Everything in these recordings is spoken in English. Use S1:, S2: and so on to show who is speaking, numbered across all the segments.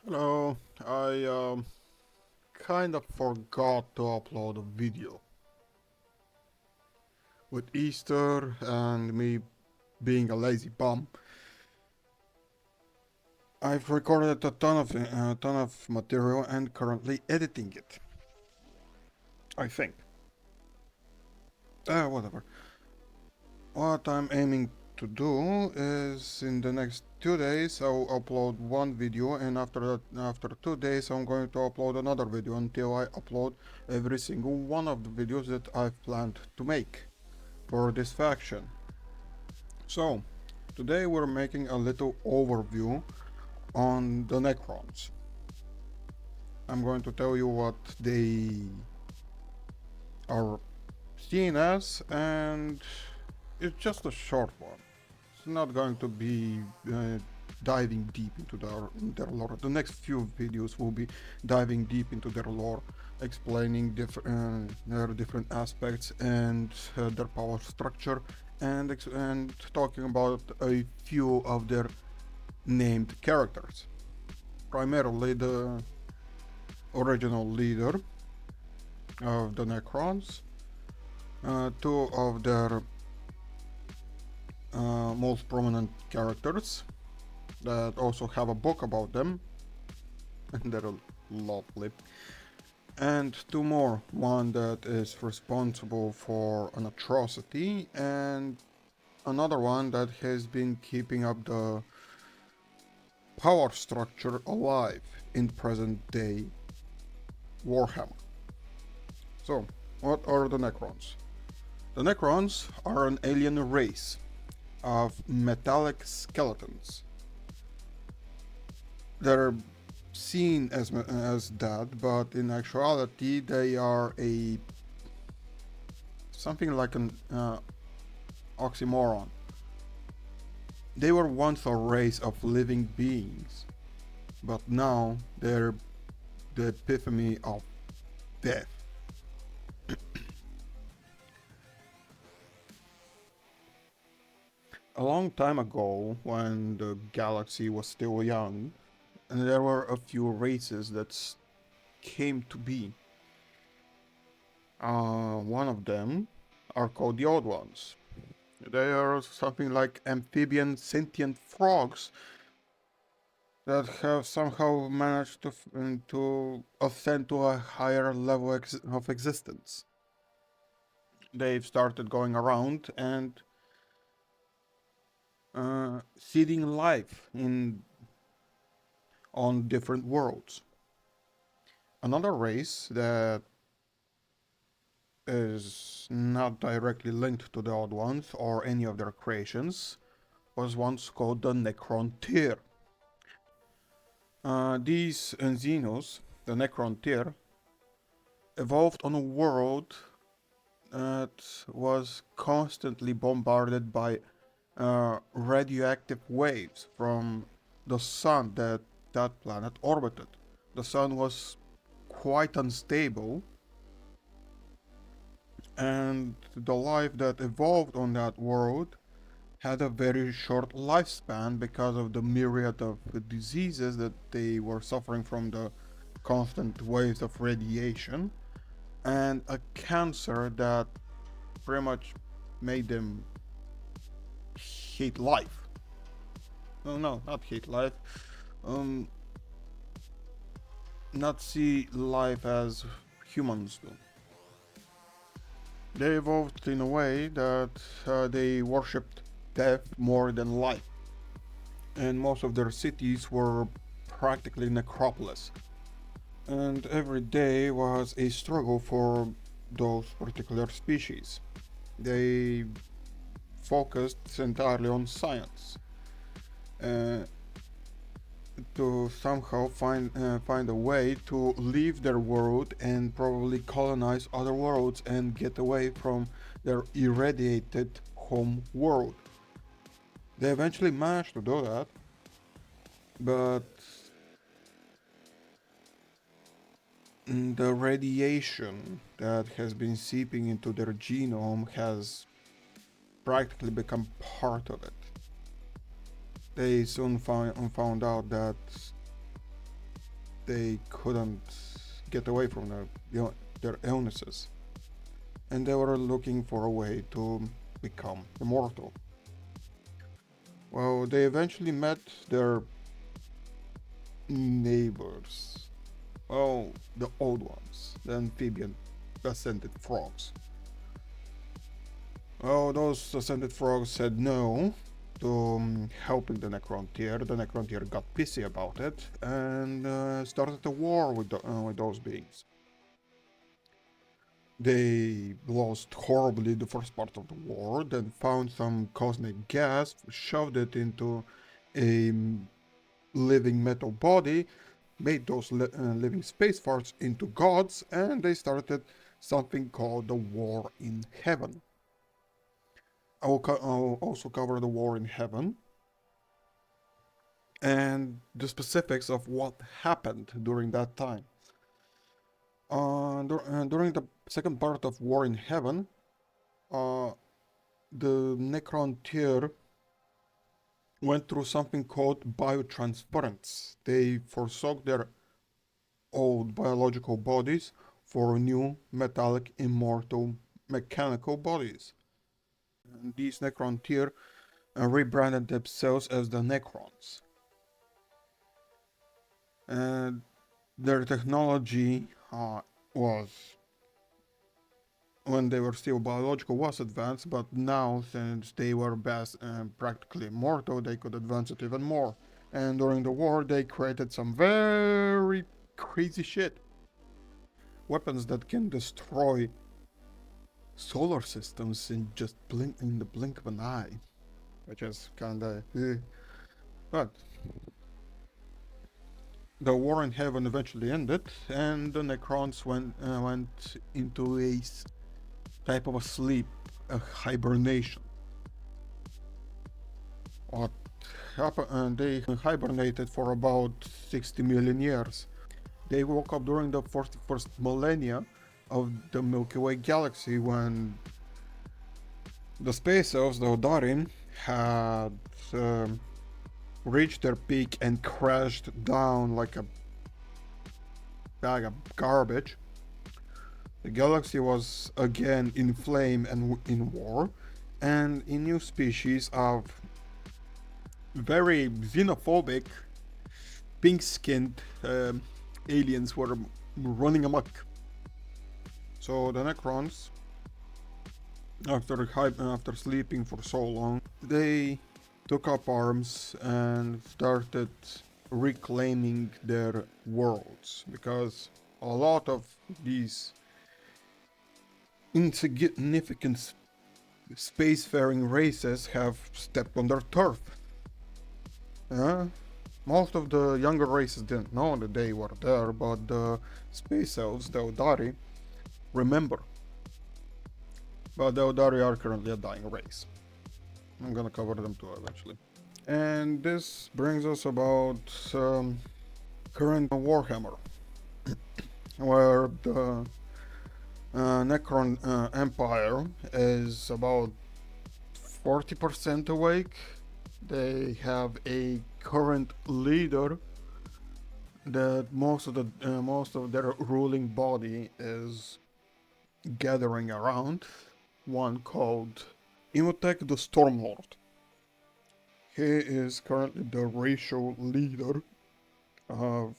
S1: Hello, I kind of forgot to upload a video. With Easter and me being a lazy bum, I've recorded a ton of material and currently editing it. I think. Whatever. What I'm aiming to do is in the next 2 days I'll upload one video, and after 2 days I'm going to upload another video until I upload every single one of the videos that I've planned to make for this faction. So, today we're making a little overview on the Necrons. I'm going to tell you what they are seen as, and it's just a short one. It's not going to be diving deep into their lore. The next few videos will be diving deep into their lore, explaining their different aspects and their power structure, and talking about a few of their named characters. Primarily the original leader of the Necrons, two of their most prominent characters that also have a book about them, and they're lovely, and two more, one that is responsible for an atrocity and another one that has been keeping up the power structure alive in present day Warhammer. So, what are the Necrons? The Necrons are an alien race of metallic skeletons. They're seen as that, but in actuality they are a something like an oxymoron. They were once a race of living beings, but now they're the epitome of death. A long time ago, when the galaxy was still young, and there were a few races that came to be. One of them are called the Old Ones. They are something like amphibian sentient frogs that have somehow managed to ascend to a higher level of existence. They've started going around and seeding life in on different worlds. Another race that is not directly linked to the Odd Ones or any of their creations was once called the Necron Tier. These Xenos, the Necron Tier, evolved on a world that was constantly bombarded by radioactive waves from the sun that planet orbited. The sun was quite unstable, and the life that evolved on that world had a very short lifespan because of the myriad of diseases that they were suffering from the constant waves of radiation, and a cancer that pretty much made them hate life. No, not hate life. Um, not see life as humans do. They evolved in a way that they worshipped death more than life, and most of their cities were practically necropolis. And every day was a struggle for those particular species. They focused entirely on science uh, to somehow find a way to leave their world and probably colonize other worlds and get away from their irradiated home world. They eventually managed to do that, but the radiation that has been seeping into their genome has practically become part of it. They soon found out that they couldn't get away from their illnesses, and they were looking for a way to become immortal. Well, they eventually met their neighbors. Well, the old ones, the amphibian ascended frogs. Well, those ascended frogs said no to helping the Necron tier. The Necron tier got pissy about it and started a war with those beings. They lost horribly the first part of the war, then found some cosmic gas, shoved it into a living metal body, made those living space farts into gods, and they started something called the War in Heaven. I'll also cover the War in Heaven and the specifics of what happened during that time. During the second part of War in Heaven, the Necron tier went through something called biotransference. They forsook their old biological bodies for new metallic immortal mechanical bodies. And these Necron tier rebranded themselves as the Necrons. And their technology was, when they were still biological, was advanced, but now, since they were practically immortal, they could advance it even more. And during the war, they created some very crazy shit. Weapons that can destroy solar systems in the blink of an eye, which is kinda but the War in Heaven eventually ended, and the Necrons went into a type of a sleep, a hibernation. What happened? They hibernated for about 60 million years. They woke up during the 41st millennia of the Milky Way galaxy, when the space elves, the Odarim, had reached their peak and crashed down like a bag of garbage. The galaxy was again in flame and in war, and a new species of very xenophobic, pink-skinned aliens were running amok. So the Necrons, after sleeping for so long, they took up arms and started reclaiming their worlds, because a lot of these insignificant spacefaring races have stepped on their turf. Most of the younger races didn't know that they were there, but the space elves, the Odari, remember. But the Odari are currently a dying race. I'm gonna cover them too eventually. And this brings us about current Warhammer, where the Necron Empire is about 40% awake. They have a current leader that most of their ruling body is gathering around, one called Imhotep the Stormlord. He is currently the racial leader of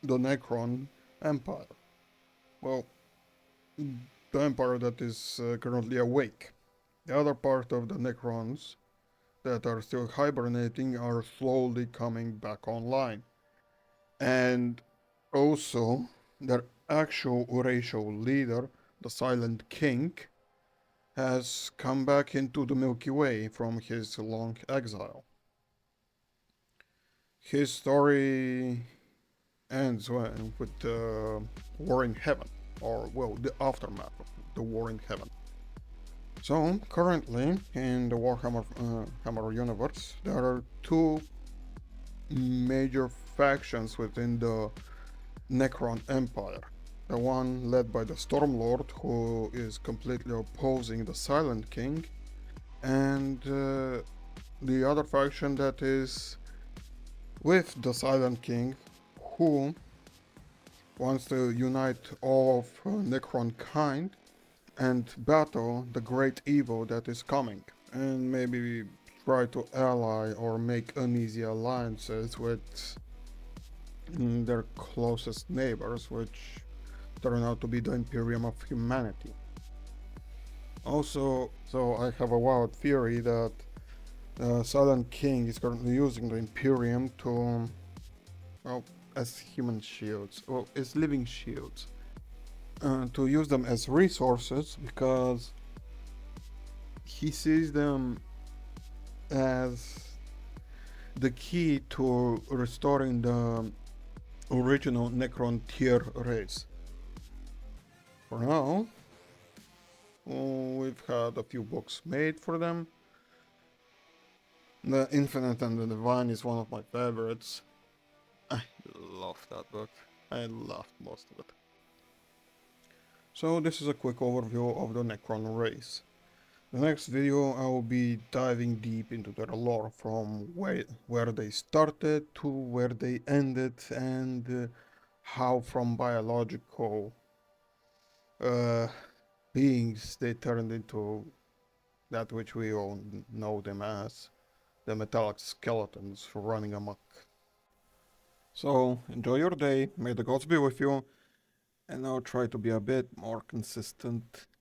S1: the Necron Empire. Well, the empire that is currently awake. The other part of the Necrons that are still hibernating are slowly coming back online. And also, their actual racial leader, the Silent King, has come back into the Milky Way from his long exile. His story ends with the War in Heaven, or well, the aftermath of the War in Heaven. So currently in the Warhammer Hammer universe, there are two major factions within the Necron Empire. The one led by the Stormlord, who is completely opposing the Silent King, and the other faction that is with the Silent King, who wants to unite all of Necron kind and battle the great evil that is coming, and maybe try to ally or make uneasy alliances with their closest neighbors, which turn out to be the Imperium of Humanity. Also, so I have a wild theory that Silent King is currently using the Imperium to, well, as human shields, or as living shields, to use them as resources because he sees them as the key to restoring the original Necron tier race. For now, we've had a few books made for them. The Infinite and the Divine is one of my favorites. I love that book. I loved most of it. So this is a quick overview of the Necron race. The next video I will be diving deep into their lore from where they started to where they ended, and how from biological beings they turned into that which we all know them as, the metallic skeletons running amok. So enjoy your day, may the gods be with you, and I'll try to be a bit more consistent